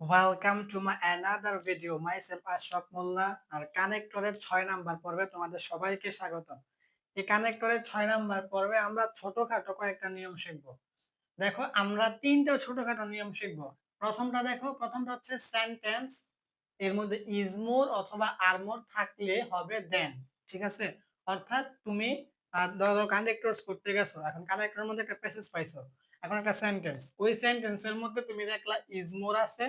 Welcome to my another video myself Ashraf Molla আর কানেক্টরের ৬ number পর্বে তোমাদের সবাইকে স্বাগতম। এই কানেক্টরের ৬ নাম্বার পর্বে আমরা ছোটখাটো কয়েকটা নিয়ম শিখব। দেখো আমরা ৩টা ছোটখাটো নিয়ম শিখব। প্রথমটা দেখো, প্রথমটা হচ্ছে সেন্টেন্স এর মধ্যে ইজ মোর অথবা আর মোর থাকলে হবে দেন। ঠিক আছে? অর্থাৎ তুমি ধরো কানেক্টরস করতে গেছো, এখন কানেক্টরের মধ্যে একটা প্যাসেজ পাইছো, এখন একটা সেন্টেন্স, ওই সেন্টেন্সের মধ্যে তুমি দেখলা ইজ মোর আছে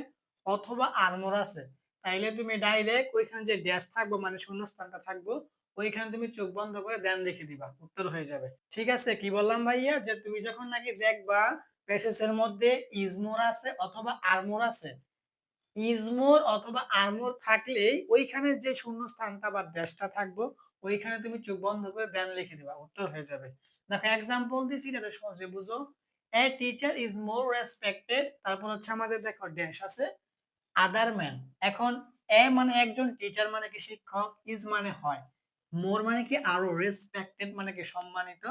অথবা আর মোর আছে, তাইলে তুমি ডাইরেক্ট ওইখানে যে ড্যাশ থাকবো মানে শূন্যস্থানটা থাকবো, ওইখানে তুমি চোখ বন্ধ করে দেন লিখে দিবা, উত্তর হয়ে যাবে। ঠিক আছে? কি বললাম ভাইয়া, যে তুমি যখন নাকি দেখবা প্যাসেজের মধ্যে ইজ মোর আছে অথবা আর মোর আছে, ইজমোর অথবা আরমোর থাকলেই ওইখানে যে শূন্যস্থানটা বা ড্যাশটা থাকবো, ওইখানে তুমি চোখ বন্ধ করে দেন লিখে দিবা, উত্তর হয়ে যাবে। দেখো এক্সাম্পল দিচ্ছি যাতে সহজে বুঝো। এ টিচার ইজ মোর রেসপেক্টেড, তারপর হচ্ছে আমাদের দেখো ড্যাশ আছে আদার ম্যান। এখন এ মানে একজন, টিচার মানে কি শিক্ষক, ইজ মানে হয়, মোর মানে কি আরো, রেসপেক্টেড মানে কি সম্মানিত,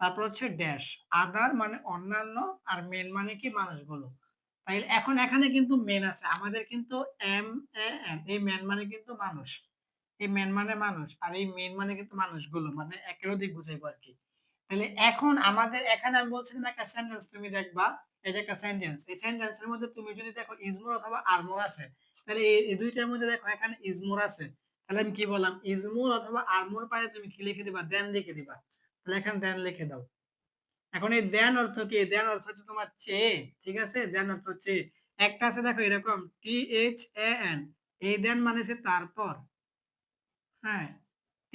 তারপর হচ্ছে ড্যাশ আদার মানে অন্যান্য, আর মেন মানে কি মানুষগুলো। তাই এখন এখানে কিন্তু মেন আছে আমাদের, কিন্তু এম এ এন, এই মেন মানে কিন্তু মানুষ, এই মেন মানে মানুষ, আর এই মেন মানে কিন্তু মানুষগুলো, মানে একের অধিক বুঝাইবো আর কি। তাহলে এখন আমাদের এখানে আমি বলছিলাম একটা সেন্টেন্স তুমি দেখবা, এই যে একটা সেন্টেন্স, এই সেন্টেন্সের মধ্যে তুমি যদি দেখো ইজমোর অথবা আরমোর আছে, তাহলে এই দুইটার মধ্যে দেখো এখানে ইজমোর আছে, তাহলে আমি কি বললাম, ইজমোর অথবা আরমোর পারে তুমি কি লিখে দিবা, দেন লিখে দিবা। তাহলে এখানে দেন লিখে দাও। এখন এই দেন অর্থ কি, দেন অর্থ হচ্ছে তোমার চেয়ে। ঠিক আছে? দেন অর্থ হচ্ছে একটা আছে দেখো এরকম THAN, এই দেন মানে হচ্ছে তারপর। হ্যাঁ,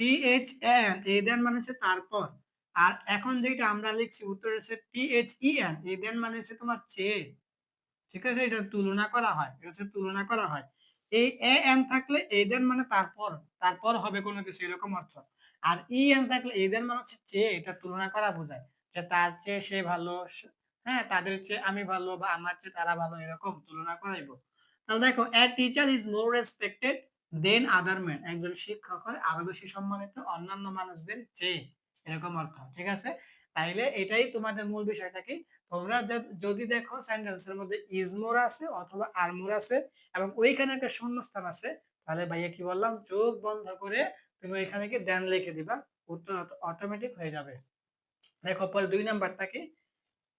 THAN, এই দেন মানে হচ্ছে তারপর। আর এখন যেটা আমরা লিখছি উত্তর হচ্ছে THEN, এই দেন মানে হচ্ছে তোমার চেয়ে। ঠিক আছে? এটা তুলনা করা হয়, এটা হচ্ছে তুলনা করা হয়। এই এন থাকলে এই দেন মানে তারপর, তারপর হবে কোনো কিছু, এরকম অর্থ। আর এন থাকলে এই দেন মানে হচ্ছে চেয়ে, এটা তুলনা করা বোঝায়, যে তার চেয়ে সে ভালো, হ্যাঁ তাদের চেয়ে আমি ভালো, বা আমার চেয়ে তারা ভালো, এরকম তুলনা করাইবো। তাহলে দেখো a teacher is more respected than other man, একজন শিক্ষক হয় আরো বেশি সম্মানিত অন্যান্য মানুষদের চেয়ে, এরকম অর্থ। ঠিক আছে? তাইলে এটাই তোমাদের মূল বিষয়টা কি, তোমরা যদি দেখো সেন্টেন্সের মধ্যে ইজ মোর আছে অথবা আর মোর আছে এবং ওইখানে একটা শূন্যস্থান আছে, তাহলে ভাইয়া কি বললাম, চোখ বন্ধ করে তুমি ওইখানে কি দেন লিখে দিবা, উত্তর অটোমেটিক হয়ে যাবে। দেখো পরে ২ নাম্বারটা কি,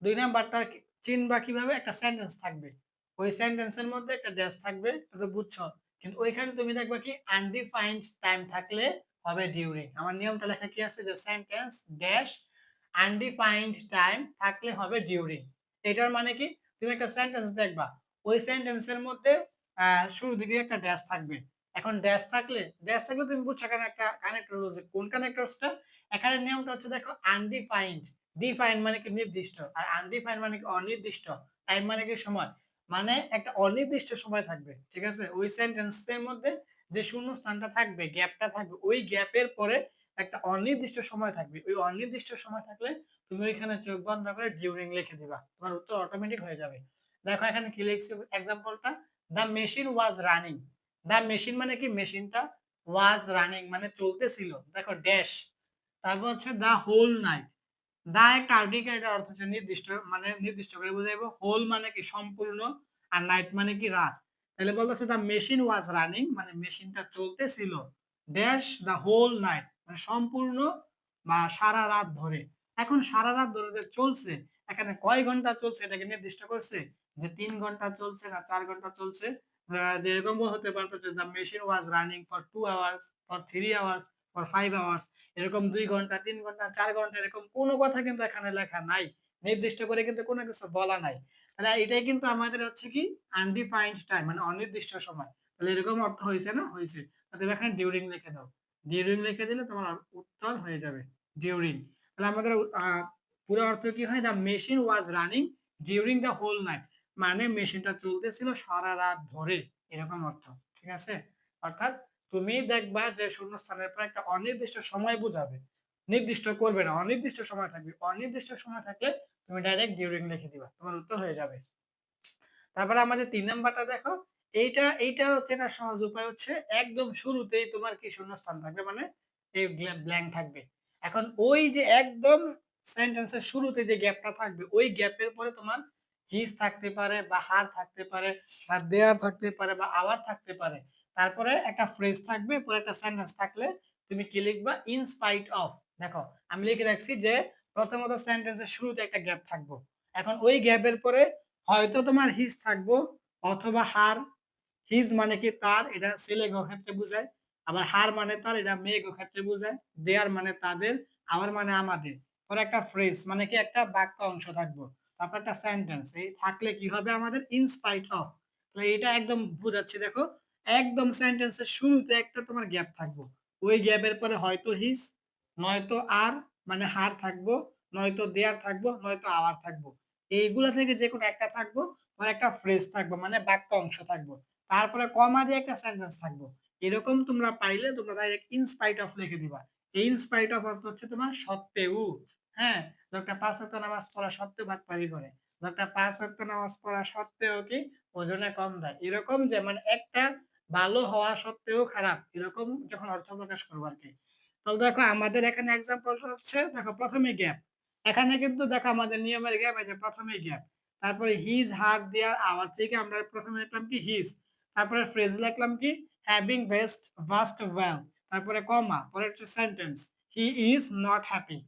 ২ নাম্বারটা চিনবা কিভাবে, একটা সেন্টেন্স থাকবে, ওই সেন্টেন্সের মধ্যে একটা ড্যাশ থাকবে, এটা তো বুঝছো, কিন্তু ওইখানে তুমি দেখবা কি আনডিফাইন্ড টাইম থাকলে হবে ডিউরিং। আমার নিয়মটা লেখা কি আছে, যে সেন্টেন্স ড্যাশ আনডিফাইন্ড টাইম থাকলে হবে ডিউরিং। এটার মানে কি, তুমি একটা সেন্টেন্স দেখবা, ওই সেন্টেন্সের মধ্যে শুরুর দিকে একটা ড্যাশ থাকবে। এখন ড্যাশ থাকলে তুমি বুঝছো এখানে একটা কানেক্টর রয়েছে, কোন কানেক্টরসটা, এখানে নিয়মটা হচ্ছে দেখো আনডিফাইন্ড, ডিফাইন মানে কি নির্দিষ্ট, আর আনডিফাইন মানে কি অনির্দিষ্ট, টাইম মানে কি সময়, মানে একটা অনির্দিষ্ট সময় থাকবে। ঠিক আছে? ওই সেন্টেন্সের মধ্যে যে শূন্য স্থানটা থাকবে, গ্যাপটা থাকবে, ওই গ্যাপের পরে একটা অনির্দিষ্ট সময় থাকবে, ওই অনির্দিষ্ট সময় থাকলে তুমি ওইখানে চোখ বন্ধ করে ডিউরিং লিখে দিবা, তোমার উত্তর অটোমেটিক হয়ে যাবে। দেখো এখানে কি লিখছি এক্সাম্পলটা, the machine was running. The machine মানে কি, মেশিনটা, ওয়াজ রানিং মানে চলতেছিল, দেখো ড্যাশ, তারপর হচ্ছে দ্য হোল নাইট, দা একটা আর্টিকেল, এটার অর্থ হচ্ছে নির্দিষ্ট, মানে নির্দিষ্ট করে বোঝাইবো, হোল মানে কি সম্পূর্ণ, আর নাইট মানে কি রাত। তাহলে বলতেছে দা মেশিন ওয়াজ রানিং মানে মেশিনটা চলতেছিল ড্যাশ দা হোল নাইট মানে সম্পূর্ণ বা সারা রাত ধরে। এখন সারা রাত ধরে যে চলছে, এখানে কয় ঘন্টা চলছে এটাকে নির্দিষ্ট করছে, যে ৩ ঘন্টা চলছে না ৪ ঘন্টা চলছে। যে এরকম হতে পারতো, the machine was running for 2 hours, for 3 hours, for 5 hours, এরকম ২ ঘন্টা, ৩ ঘন্টা, ৪ ঘন্টা, এরকম কোনো কথা কিন্তু এখানে লেখা নাই। নির্দিষ্ট করে কিন্তু কোনো কিছু বলা নাই। তাহলে এটাই কিন্তু আমাদের হচ্ছে কি আনডিফাইন্ড টাইম মানে অনির্দিষ্ট সময়। তাহলে এরকম অর্থ হইছে না? হইছে। তাহলে এখানে ডিউরিং লিখে দাও। ডিউরিং লিখে দিলে তোমার উত্তর হয়ে যাবে। ডিউরিং। তাহলে আমাদের পুরো অর্থ কি হয়? The machine was running during the whole night. মানে মেশিনটা চলতেছিল সারা রাত ধরে। এরকম অর্থ। ঠিক আছে? অর্থাৎ তুমি দেখবা যে শূন্যস্থানের পর একটা অনির্দিষ্ট সময় বুঝাবে, নির্দিষ্ট করবে না, অনির্দিষ্ট সময় থাকবে, অনির্দিষ্ট সময় থাকলে তুমি ডাইরেক্ট ডিউরিং লিখে দিবা, তোমার উত্তর হয়ে যাবে। তারপরে আমাদের ৩ নাম্বারটা দেখো, এইটা হচ্ছে না, সহজ উপায় হচ্ছে একদম শুরুতেই তোমার কি শূন্যস্থান থাকবে, মানে এই ব্ল্যাঙ্ক থাকবে। এখন ওই যে একদম সেন্টেন্সের শুরুতে যে গ্যাপটা থাকবে, ওই গ্যাপের পরে তোমার হিজ থাকতে পারে বা হার থাকতে পারে বা দেয়ার থাকতে পারে বা আওয়ার থাকতে পারে। তারপরে একটা ফ্রেজ থাকবে, পরে একটা সেন্টেন্স থাকলে তুমি কি লিখবা? In spite of. দেখো আমি লিখে রাখছি যে প্রথমত সেন্টেন্সের শুরুতে একটা গ্যাপ থাকবো। এখন ওই গ্যাপের পরে হয়তো তোমার হিজ থাকবো অথবা হার। হিজ মানে কি তার, এটা ছেলে গো ক্ষেত্রে বুঝায়। আবার হার মানে তার, এটা মেয়ে গো ক্ষেত্রে বুঝায়। দেয়ার মানে তাদের, আওয়ার মানে আমাদের। পরে একটা ফ্রেজ মানে কি একটা বাক্য অংশ থাকবো। তারপর একটা সেন্টেন্স এই থাকলে কি হবে আমাদের? In spite of. তাহলে এটা একদম বুঝাচ্ছি দেখো। একদম সেন্টেন্সের শুরুতে একটা তোমার গ্যাপ থাকবো। ওই গ্যাপের পরে হয়তো হিজ, নয়তো আর মানে হার থাকবো, নয়তো দেয়ার থাকবো, নয়তো আওয়ার থাকবো। এইগুলা থেকে যেকোনো একটা থাকবো। আর একটা ফ্রেজ থাকবো মানে বাক্য অংশ থাকবো। তারপরে কমা দিয়ে একটা সেন্টেন্স থাকবো। এরকম তোমরা পাইলে তোমরা ডাইরেক্ট ইন স্পাইট অফ লিখে দিবা। এই ইন স্পাইট অফ অর্থ হচ্ছে তোমার সত্ত্বেও। হ্যাঁ, লোকটা ৫ ওয়াক্ত নামাজ পড়া সত্ত্বেও বাটপারি করে। লোকটা ৫ ওয়াক্ত নামাজ পড়া সত্ত্বেও কি ওজনে কম দেয়। এরকম যে মানে একটা ভালো হওয়া সত্ত্বেও খারাপ। এরকম যখন অর্থ প্রকাশ করবো আরকি। তাহলে দেখো আমাদের এখানে এক্সাম্পল হচ্ছে দেখো ১ম এ গ্যাপ। এখানে কিন্তু দেখো আমাদের নিয়মের গ্যাপ আছে ১ম এই গ্যাপ। তারপরে হিজ, হার, দেয়ার, আওয়ার থেকে আমরা ১ম এ লিখলাম কি হিজ। তারপরে ফ্রেজ লিখলাম কি হ্যাভিং ভাস্ট ওয়েল। তারপরে কমা, পরে হচ্ছে sentence he is not happy.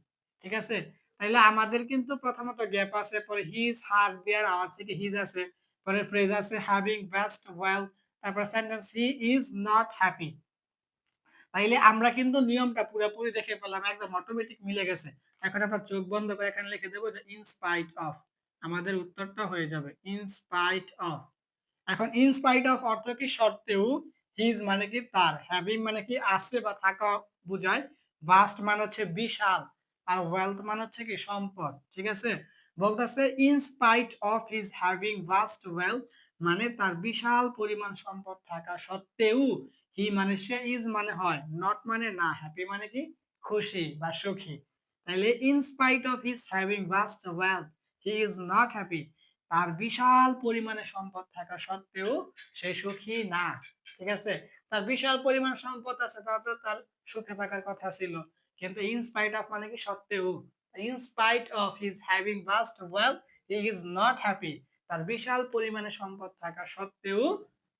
ঠিক আছে? তাইলে আমাদের কিন্তু প্রথমত গ্যাপ আছে, পরে হিজ, হার, দেয়ার, আওয়ার থেকে হিজ আছে। পরে ফ্রেজ আছে হ্যাভিং ভাস্ট ওয়েল। তারপর sentence he is not happy. তাইলে আমরা কিন্তু নিয়মটা পুরোপুরি দেখে পেলাম। একদম অটোমেটিক মিলে গেছে। এখন আমরা চোখ বন্ধ করে এখানে লিখে দেব যে ইন স্পাইট অফ। আমাদের উত্তরটা হয়ে যাবে ইন স্পাইট অফ। এখন ইন স্পাইট অফ অর্থ কি? সত্ত্বেও। হিজ মানে কি তার। হ্যাভিং মানে কি আছে বা থাকা বুঝায়। ভাস্ট মানে হচ্ছে বিশাল। আর ওয়েলথ মানে হচ্ছে কি সম্পদ। ঠিক আছে? বলতেছে in spite of his having vast wealth মানে তার বিশাল পরিমাণ সম্পদ থাকা সত্ত্বেও। হি মানে সে, ইজ মানে হয়, নট মানে না, হ্যাপি মানে কি খুশি বা সুখী। তাইলে in spite of his having vast wealth he is not happy. তার বিশাল পরিমাণে সম্পদ থাকা সত্ত্বেও সে সুখী না। ঠিক আছে? তার বিশাল পরিমাণ সম্পদ আছে তাতে তার সুখে থাকার কথা ছিল। কিন্তু ইন স্পাইট অফ মানে কি সত্ত্বেও। In spite of his having vast wealth he is not happy. তার বিশাল পরিমাণে সম্পদ থাকা সত্ত্বেও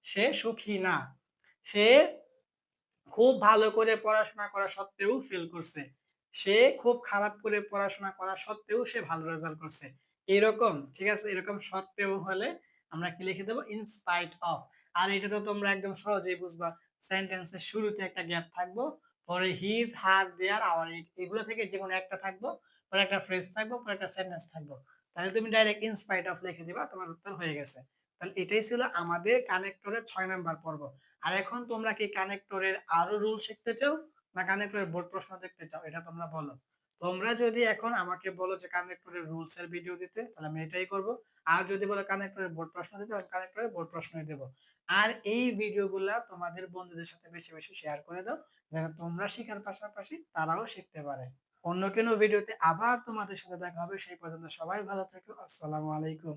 সে সুখী না। সে খুব ভালো করে পড়াশোনা করা সত্ত্বেও ফেল করছে। সে খুব খারাপ করে পড়াশোনা করা সত্ত্বেও সে ভালো রেজাল্ট করছে। এরকম, ঠিক আছে? এরকম সত্ত্বেও হলে আমরা কি লিখে দেব? In spite of. আর এটা তো তোমরা একদম সহজেই বুঝবা। সেন্টেন্সের শুরুতে একটা গ্যাপ থাকবো। পরে হিজ, হার, দেয়ার, আওয়ার এগুলো থেকে যেকোনো একটা থাকবো। পরে একটা ফ্রেজ থাকবো, পরে একটা সেন্টেন্স থাকবো। তাহলে তুমি ডাইরেক্ট ইন স্পাইট অফ লিখে দিবা। তোমার উত্তর হয়ে গেছে। তাহলে এটাই ছিল আমাদের কানেক্টরের ৬ নাম্বার পর্ব। আর এখন তোমরা কি কানেক্টরের আরো রুল শিখতে চাও? না কানেক্টরের বোর্ড প্রশ্ন দেখতে চাও? এটা তোমরা বলো। তোমরা যদি এখন আমাকে বলো যে কানেক্টরের রুলস এর ভিডিও দিতে, তাহলে আমি এটাই করব। আর যদি বলো কানেক্টরের বোর্ড প্রশ্ন দিতে, আমি কানেক্টরের বোর্ড প্রশ্নই দেব। আর এই ভিডিওগুলা তোমাদের বন্ধুদের সাথে বেশি, বেশি শেয়ার করে দাও, যেন তোমরা শিখার পাশাপাশি তারাও শিখতে পারে। অন্য কোনো ভিডিওতে আবার তোমাদের সাথে দেখা হবে। সেই পর্যন্ত সবাই ভালো থেকো। আসসালামু আলাইকুম।